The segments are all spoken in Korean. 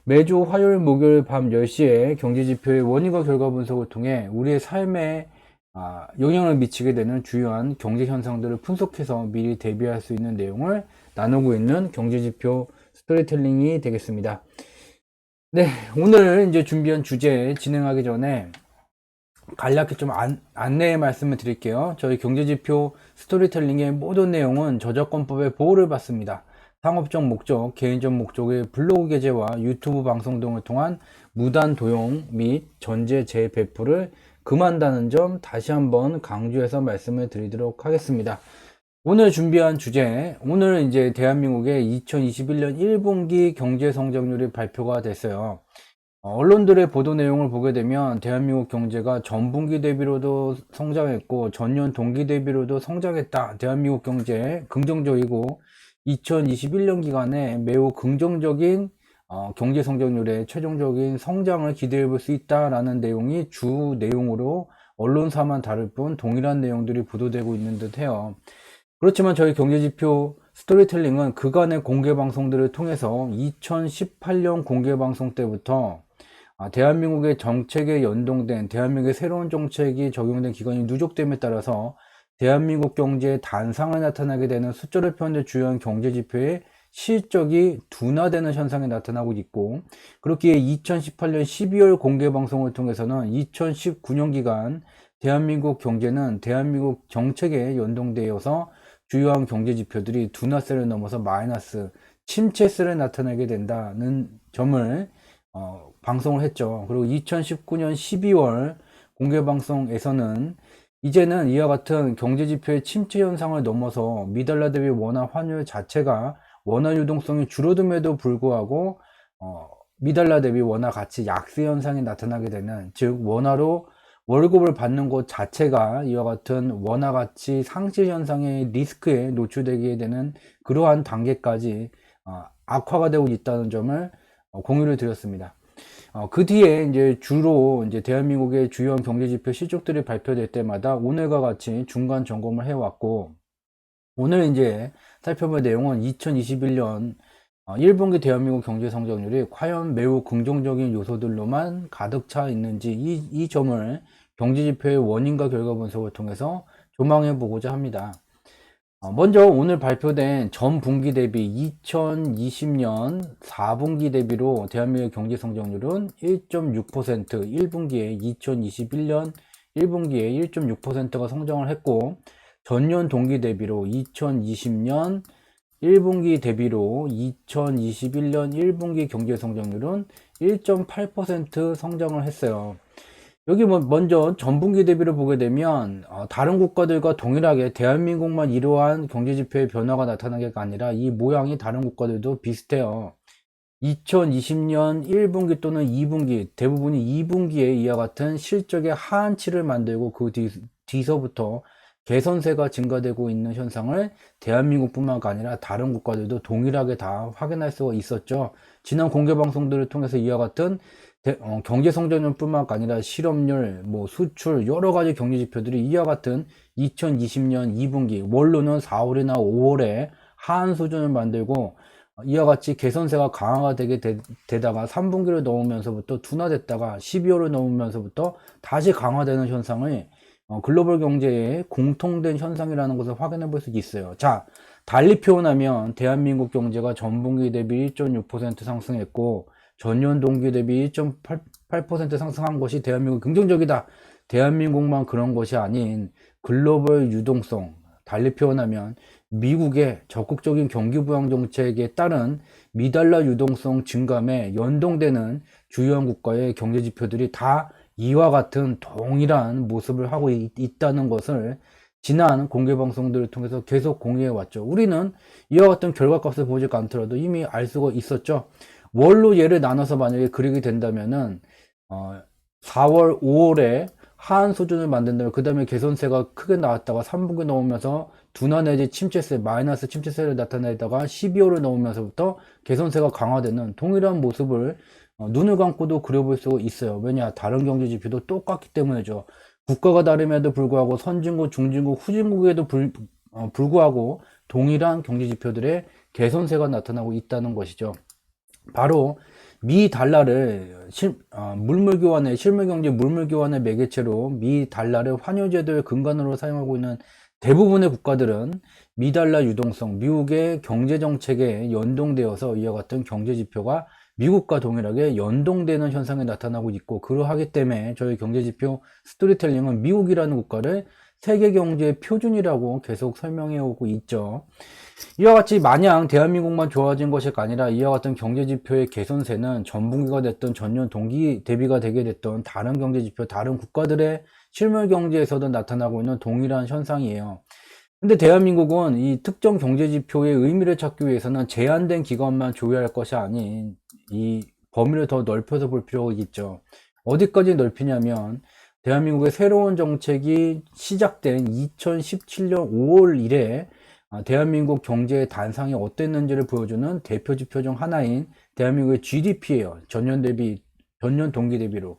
매주 화요일, 목요일 밤 10시에 경제지표의 원인과 결과 분석을 통해 우리의 삶에 영향을 미치게 되는 주요한 경제 현상들을 분석해서 미리 대비할 수 있는 내용을 나누고 있는 경제지표 스토리텔링이 되겠습니다. 네, 오늘 이제 준비한 주제 진행하기 전에 간략히 좀 안내의 말씀을 드릴게요. 저희 경제지표 스토리텔링의 모든 내용은 저작권법의 보호를 받습니다. 상업적 목적, 개인적 목적의 블로그 게재와 유튜브 방송 등을 통한 무단 도용 및 전제 재배포를 금한다는 점 다시 한번 강조해서 말씀을 드리도록 하겠습니다. 오늘 준비한 주제, 오늘 이제 대한민국의 2021년 1분기 경제 성장률이 발표가 됐어요. 언론들의 보도 내용을 보게 되면 대한민국 경제가 전분기 대비로도 성장했고 전년 동기 대비로도 성장했다. 대한민국 경제 긍정적이고 2021년 기간에 매우 긍정적인 경제 성장률의 최종적인 성장을 기대해 볼 수 있다라는 내용이 주 내용으로 언론사만 다를 뿐 동일한 내용들이 보도되고 있는 듯 해요. 그렇지만 저희 경제지표 스토리텔링은 그간의 공개방송들을 통해서 2018년 공개방송 때부터 대한민국의 정책에 연동된 대한민국의 새로운 정책이 적용된 기간이 누적됨에 따라서 대한민국 경제의 단상을 나타나게 되는 숫자를 표현된 주요한 경제지표의 실적이 둔화되는 현상이 나타나고 있고, 그렇기에 2018년 12월 공개방송을 통해서는 2019년 기간 대한민국 경제는 대한민국 정책에 연동되어서 주요한 경제지표들이 둔화세를 넘어서 마이너스 침체세를 나타내게 된다는 점을 방송을 했죠. 그리고 2019년 12월 공개방송에서는 이제는 이와 같은 경제지표의 침체 현상을 넘어서 미달러 대비 원화 환율 자체가 원화 유동성이 줄어듦에도 불구하고 미달러 대비 원화 가치 약세 현상이 나타나게 되는, 즉 원화로 월급을 받는 것 자체가 이와 같은 원화 가치 상실 현상의 리스크에 노출되게 되는 그러한 단계까지 악화가 되고 있다는 점을 공유를 드렸습니다. 그 뒤에 이제 주로 이제 대한민국의 주요한 경제지표 실적들이 발표될 때마다 오늘과 같이 중간 점검을 해왔고, 오늘 이제 살펴볼 내용은 2021년 1분기 대한민국 경제 성장률이 과연 매우 긍정적인 요소들로만 가득 차 있는지 이 점을 경제지표의 원인과 결과 분석을 통해서 조망해 보고자 합니다. 먼저 오늘 발표된 전 분기 대비 2020년 4분기 대비로 대한민국의 경제 성장률은 1.6%, 1분기에 2021년 1분기에 1.6%가 성장을 했고, 전년 동기 대비로 2020년 1분기 대비로 2021년 1분기 경제 성장률은 1.8% 성장을 했어요. 여기 먼저 전분기 대비를 보게 되면 다른 국가들과 동일하게 대한민국만 이러한 경제지표의 변화가 나타나는 게 아니라 이 모양이 다른 국가들도 비슷해요. 2020년 1분기 또는 2분기, 대부분이 2분기에 이와 같은 실적의 하한치를 만들고 그 뒤서부터 개선세가 증가되고 있는 현상을 대한민국뿐만 아니라 다른 국가들도 동일하게 다 확인할 수가 있었죠. 지난 공개방송들을 통해서 이와 같은 경제 성장률뿐만 아니라 실업률, 수출, 여러 가지 경제 지표들이 이와 같은 2020년 2분기, 원로는 4월이나 5월에 하한 수준을 만들고 이와 같이 개선세가 강화가 되다가 3분기를 넘으면서부터 둔화됐다가 12월을 넘으면서부터 다시 강화되는 현상을 글로벌 경제의 공통된 현상이라는 것을 확인해 볼 수 있어요. 자, 달리 표현하면 대한민국 경제가 전분기 대비 1.6% 상승했고 전년 동기 대비 1.8% 상승한 것이 대한민국 긍정적이다. 대한민국만 그런 것이 아닌 글로벌 유동성, 달리 표현하면 미국의 적극적인 경기 부양 정책에 따른 미달러 유동성 증감에 연동되는 주요한 국가의 경제 지표들이 다 이와 같은 동일한 모습을 하고 있다는 것을 지난 공개 방송들을 통해서 계속 공유해 왔죠. 우리는 이와 같은 결과값을 보지 않더라도 이미 알 수가 있었죠. 월로 얘를 나눠서 만약에 그리게 된다면은 4월, 5월에 하한 수준을 만든다면 그 다음에 개선세가 크게 나왔다가 3분기 넘으면서 둔화 내지 침체세, 마이너스 침체세를 나타내다가 12월을 넘으면서부터 개선세가 강화되는 동일한 모습을 눈을 감고도 그려볼 수 있어요. 왜냐? 다른 경제 지표도 똑같기 때문이죠. 국가가 다름에도 불구하고 선진국, 중진국, 후진국에도 불구하고 동일한 경제 지표들의 개선세가 나타나고 있다는 것이죠. 바로 미 달러를 물물 교환의 실물 경제 물물 교환의 매개체로 미 달러를 환율 제도의 근간으로 사용하고 있는 대부분의 국가들은 미 달러 유동성, 미국의 경제 정책에 연동되어서 이와 같은 경제 지표가 미국과 동일하게 연동되는 현상이 나타나고 있고, 그러하기 때문에 저희 경제 지표 스토리텔링은 미국이라는 국가를 세계 경제의 표준이라고 계속 설명해 오고 있죠. 이와 같이 마냥 대한민국만 좋아진 것이 아니라 이와 같은 경제지표의 개선세는 전분기가 됐던 전년 동기 대비가 되게 됐던 다른 경제지표, 다른 국가들의 실물 경제에서도 나타나고 있는 동일한 현상이에요. 근데 대한민국은 이 특정 경제지표의 의미를 찾기 위해서는 제한된 기간만 조회할 것이 아닌 이 범위를 더 넓혀서 볼 필요가 있죠. 어디까지 넓히냐면, 대한민국의 새로운 정책이 시작된 2017년 5월 이래 대한민국 경제의 단상이 어땠는지를 보여주는 대표 지표 중 하나인 대한민국의 GDP예요. 전년 동기 대비로.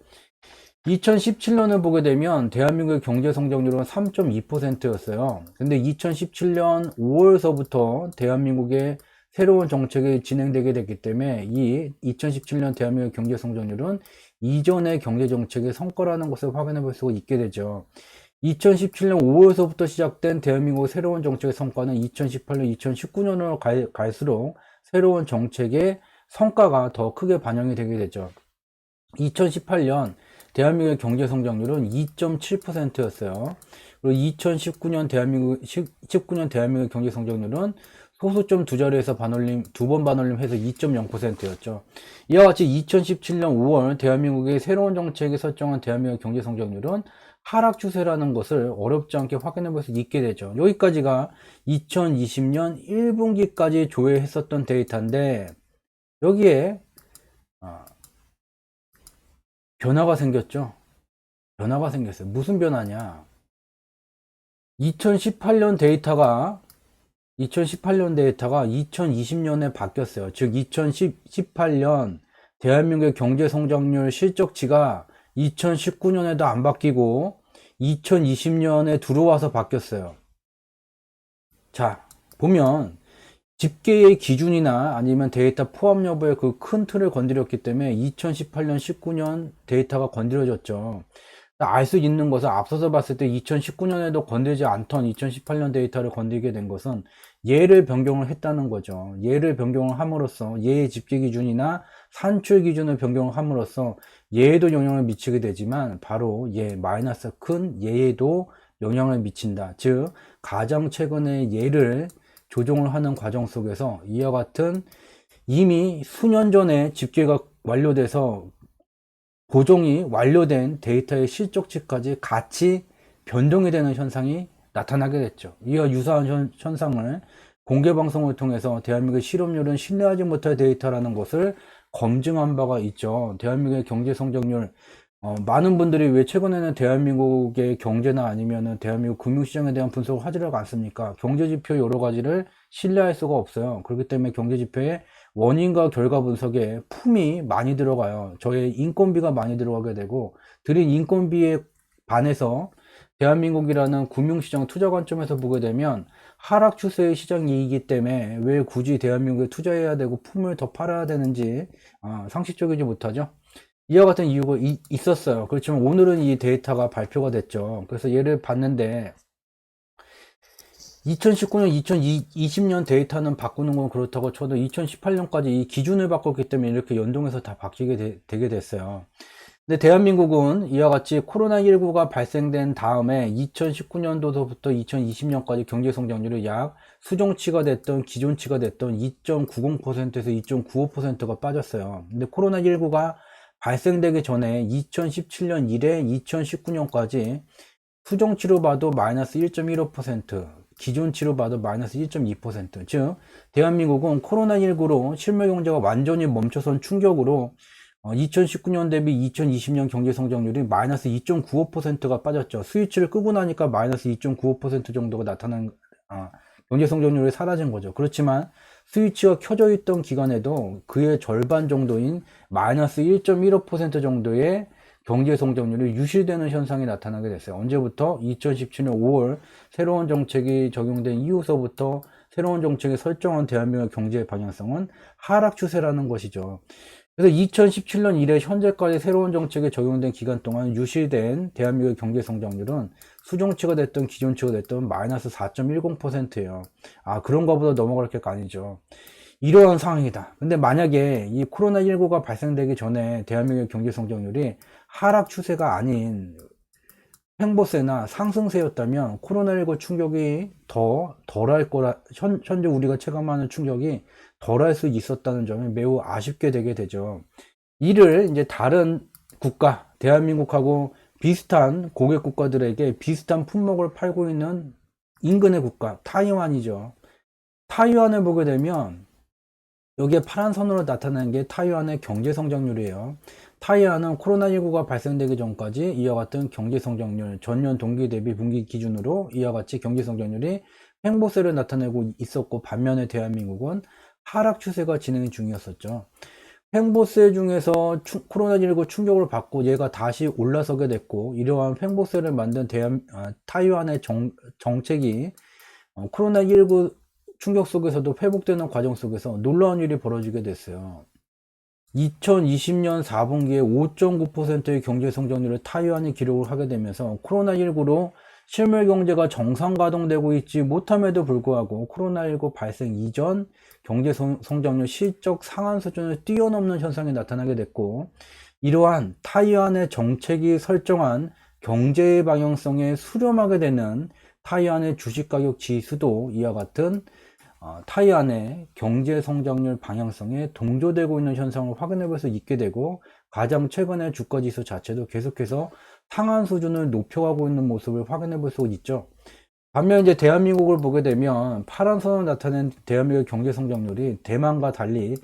2017년을 보게 되면 대한민국의 경제 성장률은 3.2%였어요. 근데 2017년 5월서부터 대한민국의 새로운 정책이 진행되게 됐기 때문에 이 2017년 대한민국의 경제 성장률은 이전의 경제 정책의 성과라는 것을 확인해 볼 수가 있게 되죠. 2017년 5월서부터 시작된 대한민국의 새로운 정책의 성과는 2018년, 2019년으로 갈수록 새로운 정책의 성과가 더 크게 반영이 되게 되죠. 2018년 대한민국의 경제 성장률은 2.7%였어요. 그리고 2019년 대한민국의 경제 성장률은 소수점 두 자리에서 두 번 반올림 해서 2.0%였죠. 이와 같이 2017년 5월 대한민국의 새로운 정책이 설정한 대한민국의 경제 성장률은 하락 추세라는 것을 어렵지 않게 확인해 볼 수 있게 되죠. 여기까지가 2020년 1분기까지 조회했었던 데이터인데, 여기에 변화가 생겼죠. 변화가 생겼어요. 무슨 변화냐? 2018년 데이터가 2020년에 바뀌었어요. 즉 2018년 대한민국의 경제 성장률 실적치가 2019년에도 안 바뀌고 2020년에 들어와서 바뀌었어요. 자, 보면 집계의 기준이나 아니면 데이터 포함 여부의 그 큰 틀을 건드렸기 때문에 2018년, 19년 데이터가 건드려졌죠. 알 수 있는 것은 앞서서 봤을 때 2019년에도 건들지 않던 2018년 데이터를 건들게 된 것은 예를 변경을 했다는 거죠. 예를 변경을 함으로써 예의 집계 기준이나 산출 기준을 변경을 함으로써 예에도 영향을 미치게 되지만 바로 마이너스 큰 예에도 영향을 미친다. 즉 가장 최근에 예를 조정을 하는 과정 속에서 이와 같은 이미 수년 전에 집계가 완료돼서 고정이 완료된 데이터의 실적치까지 같이 변동이 되는 현상이 나타나게 됐죠. 이와 유사한 현상을 공개방송을 통해서 대한민국의 실업률은 신뢰하지 못할 데이터라는 것을 검증한 바가 있죠. 대한민국의 경제성장률, 많은 분들이 왜 최근에는 대한민국의 경제나 아니면은 대한민국 금융시장에 대한 분석을 하지를 않습니까? 경제지표 여러 가지를 신뢰할 수가 없어요. 그렇기 때문에 경제지표에 원인과 결과 분석에 품이 많이 들어가요. 저의 인건비가 많이 들어가게 되고, 들인 인건비에 반해서 대한민국이라는 금융시장 투자 관점에서 보게 되면 하락 추세의 시장이기 때문에 왜 굳이 대한민국에 투자해야 되고 품을 더 팔아야 되는지 상식적이지 못하죠. 이와 같은 이유가 있었어요. 그렇지만 오늘은 이 데이터가 발표가 됐죠. 그래서 얘를 봤는데 2019년, 2020년 데이터는 바꾸는 건 그렇다고 쳐도 2018년까지 이 기준을 바꿨기 때문에 이렇게 연동해서 다 바뀌게 되게 됐어요. 근데 대한민국은 이와 같이 코로나19가 발생된 다음에 2019년도부터 2020년까지 경제성장률이 약 수정치가 됐던 기존치가 됐던 2.90%에서 2.95%가 빠졌어요. 근데 코로나19가 발생되기 전에 2017년 이래 2019년까지 수정치로 봐도 마이너스 1.15%, 기존치로 봐도 마이너스 1.2%. 즉 대한민국은 코로나19로 실물경제가 완전히 멈춰선 충격으로 2019년 대비 2020년 경제성장률이 마이너스 2.95%가 빠졌죠. 스위치를 끄고 나니까 마이너스 2.95% 정도가 나타난 경제성장률이 사라진 거죠. 그렇지만 스위치가 켜져 있던 기간에도 그의 절반 정도인 마이너스 1.15% 정도의 경제성장률이 유실되는 현상이 나타나게 됐어요. 언제부터? 2017년 5월 새로운 정책이 적용된 이후서부터 새로운 정책이 설정한 대한민국의 경제의 방향성은 하락 추세라는 것이죠. 그래서 2017년 이래 현재까지 새로운 정책이 적용된 기간 동안 유실된 대한민국의 경제 성장률은 수정치가 됐든 기존치가 됐든 마이너스 4.10%예요. 아, 그런가 보다 넘어갈 게 아니죠. 이러한 상황이다. 근데 만약에 이 코로나19가 발생되기 전에 대한민국의 경제 성장률이 하락 추세가 아닌 횡보세나 상승세였다면 코로나19 충격이 더 덜할 거라, 현재 우리가 체감하는 충격이 덜할 수 있었다는 점이 매우 아쉽게 되게 되죠. 이를 이제 다른 국가, 대한민국하고 비슷한 고객 국가들에게 비슷한 품목을 팔고 있는 인근의 국가, 타이완이죠. 타이완을 보게 되면 여기에 파란 선으로 나타나는 게 타이완의 경제 성장률이에요. 타이완은 코로나19가 발생되기 전까지 이와 같은 경제 성장률, 전년 동기 대비 분기 기준으로 이와 같이 경제 성장률이 횡보세를 나타내고 있었고, 반면에 대한민국은 하락 추세가 진행 중이었었죠. 횡보세 중에서 코로나19 충격을 받고 얘가 다시 올라서게 됐고, 이러한 횡보세를 만든 타이완의 정책이 코로나19 충격 속에서도 회복되는 과정 속에서 놀라운 일이 벌어지게 됐어요. 2020년 4분기에 5.9%의 경제 성장률을 타이완이 기록을 하게 되면서 코로나19로 실물 경제가 정상 가동되고 있지 못함에도 불구하고 코로나19 발생 이전 경제 성장률 실적 상한 수준을 뛰어넘는 현상이 나타나게 됐고, 이러한 타이완의 정책이 설정한 경제의 방향성에 수렴하게 되는 타이완의 주식가격 지수도 이와 같은 타이완의 경제 성장률 방향성에 동조되고 있는 현상을 확인해 볼 수 있게 되고, 가장 최근에 주가지수 자체도 계속해서 상한 수준을 높여가고 있는 모습을 확인해 볼 수 있죠. 반면 이제 대한민국을 보게 되면 파란 선을 나타낸 대한민국의 경제 성장률이 대만과 달리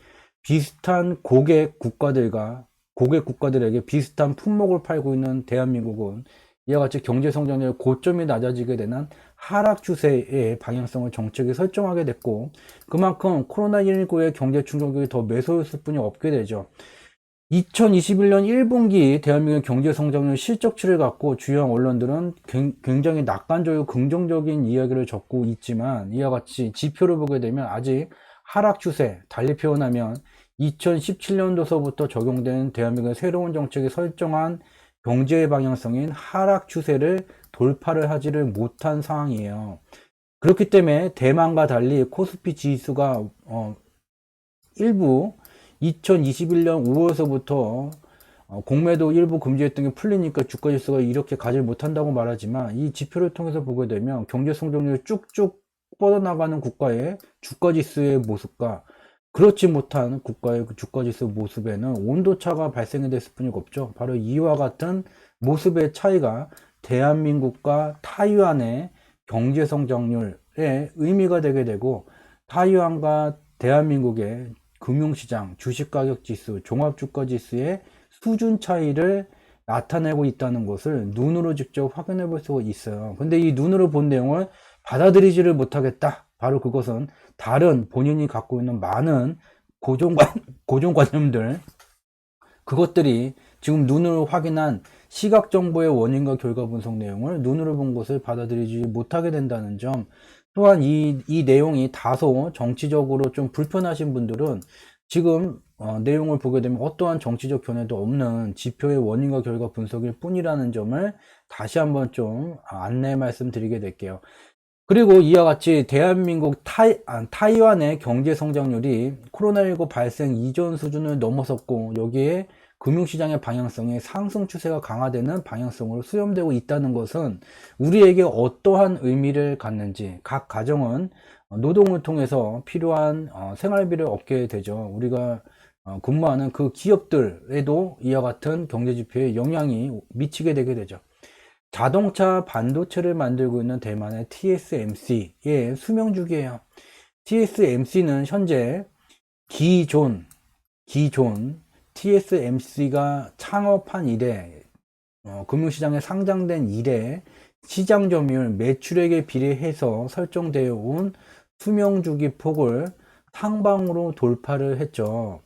비슷한 고객 국가들에게 비슷한 품목을 팔고 있는 대한민국은 이와 같이 경제 성장률 고점이 낮아지게 되는 하락 추세의 방향성을 정책이 설정하게 됐고, 그만큼 코로나19의 경제 충격이 더 매서웠을 뿐이 없게 되죠. 2021년 1분기 대한민국의 경제 성장률 실적치를 갖고 주요 언론들은 굉장히 낙관적이고 긍정적인 이야기를 적고 있지만, 이와 같이 지표를 보게 되면 아직 하락 추세, 달리 표현하면 2017년도서부터 적용된 대한민국의 새로운 정책이 설정한 경제의 방향성인 하락 추세를 돌파를 하지를 못한 상황이에요. 그렇기 때문에 대만과 달리 코스피 지수가 일부 2021년 5월서부터 공매도 일부 금지했던 게 풀리니까 주가지수가 이렇게 가지 못한다고 말하지만, 이 지표를 통해서 보게 되면 경제 성장률이 쭉쭉 뻗어나가는 국가의 주가지수의 모습과 그렇지 못한 국가의 주가지수 모습에는 온도차가 발생이 됐을 뿐이 없죠. 바로 이와 같은 모습의 차이가 대한민국과 타이완의 경제 성장률의 의미가 되게 되고, 타이완과 대한민국의 금융시장, 주식가격지수, 종합주가지수의 수준 차이를 나타내고 있다는 것을 눈으로 직접 확인해 볼 수가 있어요. 근데 이 눈으로 본 내용을 받아들이지를 못하겠다. 바로 그것은 다른 본인이 갖고 있는 많은 고정관념들, 그것들이 지금 눈으로 확인한 시각정보의 원인과 결과 분석 내용을 눈으로 본 것을 받아들이지 못하게 된다는 점, 또한 이 내용이 다소 정치적으로 좀 불편하신 분들은 지금 내용을 보게 되면 어떠한 정치적 견해도 없는 지표의 원인과 결과 분석일 뿐이라는 점을 다시 한번 좀 안내 말씀드리게 될게요. 그리고 이와 같이 대한민국 타이완의 경제 성장률이 코로나19 발생 이전 수준을 넘어섰고, 여기에 금융시장의 방향성에 상승 추세가 강화되는 방향성으로 수렴되고 있다는 것은 우리에게 어떠한 의미를 갖는지, 각 가정은 노동을 통해서 필요한 생활비를 얻게 되죠. 우리가 근무하는 그 기업들에도 이와 같은 경제지표에 영향이 미치게 되게 되죠. 자동차 반도체를 만들고 있는 대만의 TSMC의 수명주기예요. TSMC는 현재 기존 TSMC가 창업한 이래, 금융시장에 상장된 이래 시장 점유율, 매출액에 비례해서 설정되어 온 수명주기 폭을 상방으로 돌파를 했죠.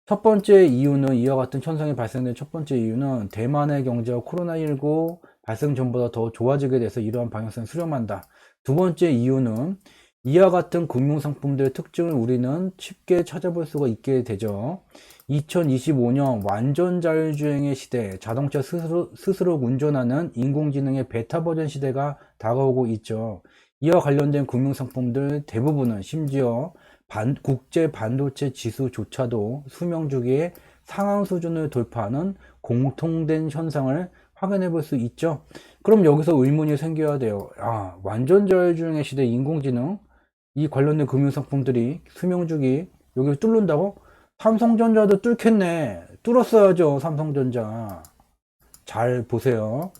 첫 번째 이유는, 이와 같은 현상이 발생된 첫 번째 이유는 대만의 경제가 코로나19 발생 전보다 더 좋아지게 돼서 이러한 방향성을 수렴한다. 두 번째 이유는 이와 같은 금융상품들의 특징을 우리는 쉽게 찾아볼 수가 있게 되죠. 2025년 완전 자율주행의 시대, 자동차 스스로 운전하는 인공지능의 베타 버전 시대가 다가오고 있죠. 이와 관련된 금융상품들 대부분은 심지어 국제 반도체 지수조차도 수명주기의 상한 수준을 돌파하는 공통된 현상을 확인해 볼 수 있죠. 그럼 여기서 의문이 생겨야 돼요. 완전 자율주행의 시대 인공지능, 이 관련된 금융상품들이 수명주기 여기를 뚫는다고? 삼성전자도 뚫겠네. 뚫었어야죠, 삼성전자. 잘 보세요.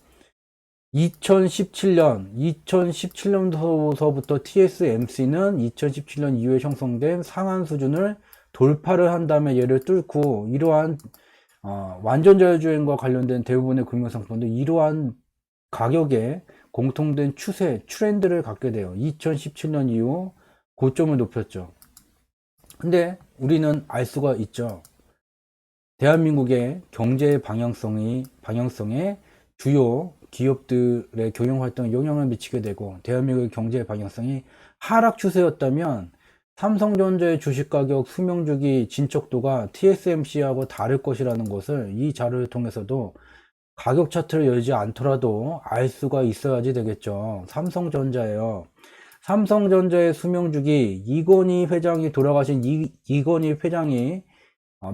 2017년서부터 TSMC는 2017년 이후에 형성된 상한 수준을 돌파를 한 다음에 얘를 뚫고 이러한 완전 자율주행과 관련된 대부분의 금융상품도 이러한 가격에 공통된 추세, 트렌드를 갖게 돼요. 2017년 이후 고점을 높였죠. 근데 우리는 알 수가 있죠. 대한민국의 경제 방향성에 주요 기업들의 경영 활동에 영향을 미치게 되고, 대한민국의 경제 방향성이 하락 추세였다면 삼성전자의 주식 가격 수명주기 진척도가 TSMC하고 다를 것이라는 것을 이 자료를 통해서도 가격 차트를 열지 않더라도 알 수가 있어야지 되겠죠. 삼성전자예요. 삼성전자의 수명주기, 이건희 회장이 돌아가신 이건희 회장이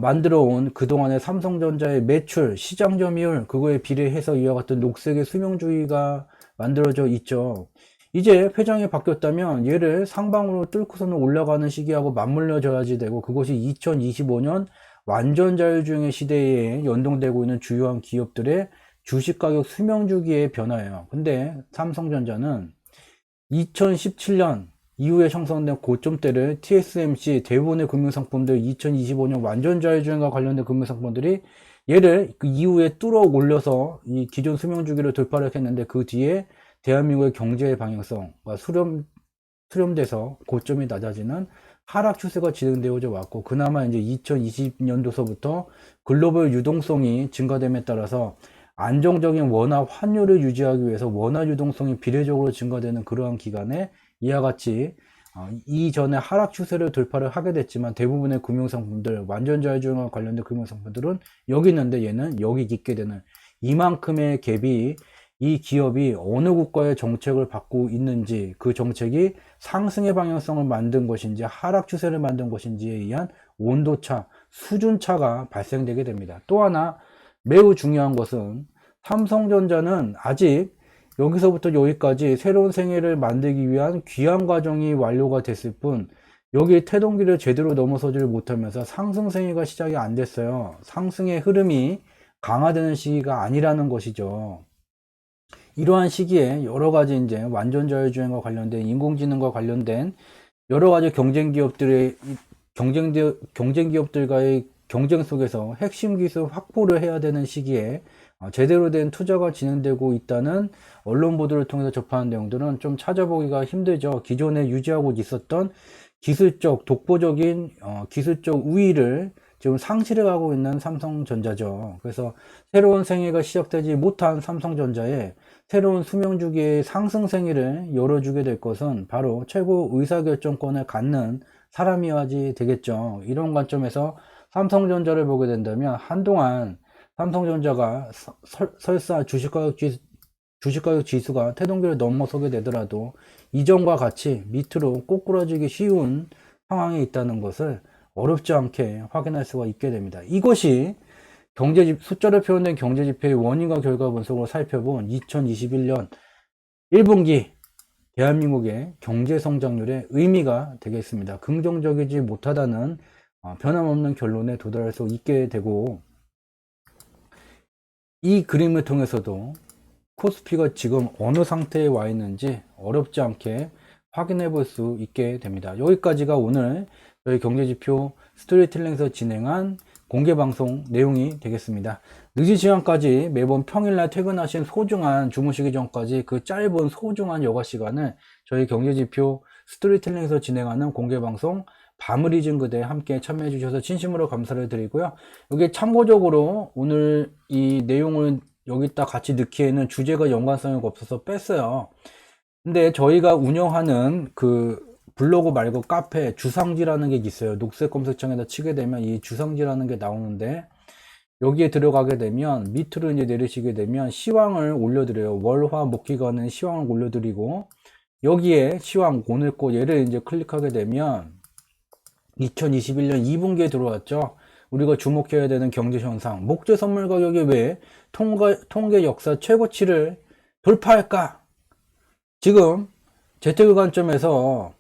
만들어 온 그동안의 삼성전자의 매출, 시장 점유율, 그거에 비례해서 이와 같은 녹색의 수명주기가 만들어져 있죠. 이제 회장이 바뀌었다면 얘를 상방으로 뚫고서는 올라가는 시기하고 맞물려져야지 되고, 그것이 2025년 완전 자율주행의 시대에 연동되고 있는 주요한 기업들의 주식가격 수명주기의 변화예요. 근데 삼성전자는 2017년 이후에 형성된 고점대를 TSMC 대부분의 금융상품들, 2025년 완전 자율주행과 관련된 금융상품들이 얘를 그 이후에 뚫어 올려서 이 기존 수명주기를 돌파를 했는데, 그 뒤에 대한민국의 경제의 방향성과 수렴돼서 고점이 낮아지는 하락 추세가 진행되어져 왔고, 그나마 이제 2020년도서부터 글로벌 유동성이 증가됨에 따라서 안정적인 원화 환율을 유지하기 위해서 원화 유동성이 비례적으로 증가되는 그러한 기간에 이와 같이 이전에 하락 추세를 돌파를 하게 됐지만, 대부분의 금융상품들, 완전 자율주행과 관련된 금융상품들은 여기 있는데 얘는 여기 있게 되는 이만큼의 갭이, 이 기업이 어느 국가의 정책을 받고 있는지, 그 정책이 상승의 방향성을 만든 것인지 하락 추세를 만든 것인지에 의한 온도차, 수준차가 발생되게 됩니다. 또 하나 매우 중요한 것은, 삼성전자는 아직 여기서부터 여기까지 새로운 생애를 만들기 위한 귀환 과정이 완료가 됐을 뿐, 여기 태동기를 제대로 넘어서지를 못하면서 상승생애가 시작이 안 됐어요. 상승의 흐름이 강화되는 시기가 아니라는 것이죠. 이러한 시기에 여러 가지 이제 완전 자율주행과 관련된, 인공지능과 관련된 여러 가지 경쟁기업들과의 경쟁 속에서 핵심 기술 확보를 해야 되는 시기에 제대로 된 투자가 진행되고 있다는 언론 보도를 통해서 접하는 내용들은 좀 찾아보기가 힘들죠. 기존에 유지하고 있었던 기술적 독보적인 기술적 우위를 지금 상실해 가고 있는 삼성전자죠. 그래서 새로운 생애가 시작되지 못한 삼성전자에 새로운 수명주기의 상승생애를 열어주게 될 것은 바로 최고 의사결정권을 갖는 사람이어야지 되겠죠. 이런 관점에서 삼성전자를 보게 된다면, 한동안 삼성전자가 설사 주식가격 지수가 태동기를 넘어서게 되더라도 이전과 같이 밑으로 꼬꾸라지기 쉬운 상황에 있다는 것을 어렵지 않게 확인할 수가 있게 됩니다. 이것이 숫자로 표현된 경제지표의 원인과 결과 분석으로 살펴본 2021년 1분기 대한민국의 경제성장률의 의미가 되겠습니다. 긍정적이지 못하다는 변함없는 결론에 도달할 수 있게 되고, 이 그림을 통해서도 코스피가 지금 어느 상태에 와 있는지 어렵지 않게 확인해 볼 수 있게 됩니다. 여기까지가 오늘 저희 경제지표 스토리텔링에서 진행한 공개방송 내용이 되겠습니다. 늦은 시간까지 매번 평일날 퇴근하신 소중한, 주무시기 전까지 그 짧은 소중한 여가 시간을 저희 경제지표 스토리텔링에서 진행하는 공개방송 밤을 잊은 그대 함께 참여해 주셔서 진심으로 감사를 드리고요. 여기 참고적으로 오늘 이 내용을 여기다 같이 넣기에는 주제가 연관성이 없어서 뺐어요. 근데 저희가 운영하는 그 블로그 말고 카페 주상지라는 게 있어요. 녹색 검색창에다 치게 되면 이 주상지라는 게 나오는데, 여기에 들어가게 되면 밑으로 이제 내리시게 되면 시황을 올려드려요. 월화 목기간은 시황을 올려드리고, 여기에 시황 오늘 거 얘를 이제 클릭하게 되면 2021년 2분기에 들어왔죠. 우리가 주목해야 되는 경제 현상. 목재 선물 가격이 왜 통계 역사 최고치를 돌파할까? 지금 재테크 관점에서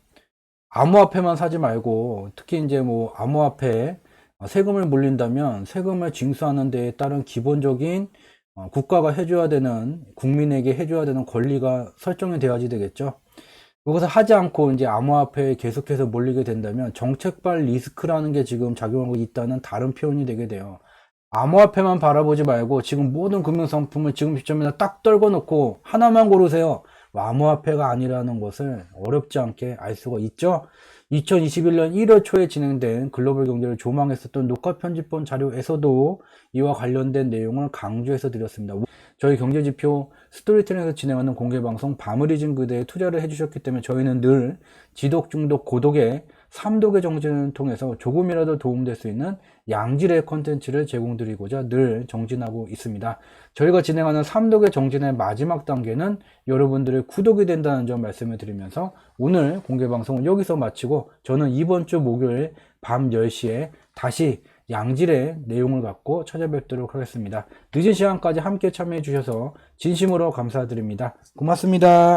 암호화폐만 사지 말고, 특히 이제 뭐 암호화폐 세금을 물린다면 세금을 징수하는 데에 따른 기본적인 국가가 해줘야 되는, 국민에게 해줘야 되는 권리가 설정이 돼야지 되겠죠. 그것을 하지 않고 이제 암호화폐에 계속해서 몰리게 된다면 정책발 리스크라는 게 지금 작용하고 있다는 다른 표현이 되게 돼요. 암호화폐만 바라보지 말고 지금 모든 금융상품을 지금 시점에서 딱 떨궈 놓고 하나만 고르세요. 암호화폐가 아니라는 것을 어렵지 않게 알 수가 있죠. 2021년 1월 초에 진행된 글로벌 경제를 조망했었던 녹화 편집본 자료에서도 이와 관련된 내용을 강조해서 드렸습니다. 저희 경제지표 스토리텔링에서 진행하는 공개방송 바머리즘 그대에 투자를 해주셨기 때문에 저희는 늘 지독, 중독, 고독의 3독의 정진을 통해서 조금이라도 도움될 수 있는 양질의 컨텐츠를 제공드리고자 늘 정진하고 있습니다. 저희가 진행하는 3독의 정진의 마지막 단계는 여러분들의 구독이 된다는 점 말씀을 드리면서 오늘 공개방송은 여기서 마치고 저는 이번 주 목요일 밤 10시에 다시 양질의 내용을 갖고 찾아뵙도록 하겠습니다. 늦은 시간까지 함께 참여해 주셔서 진심으로 감사드립니다. 고맙습니다.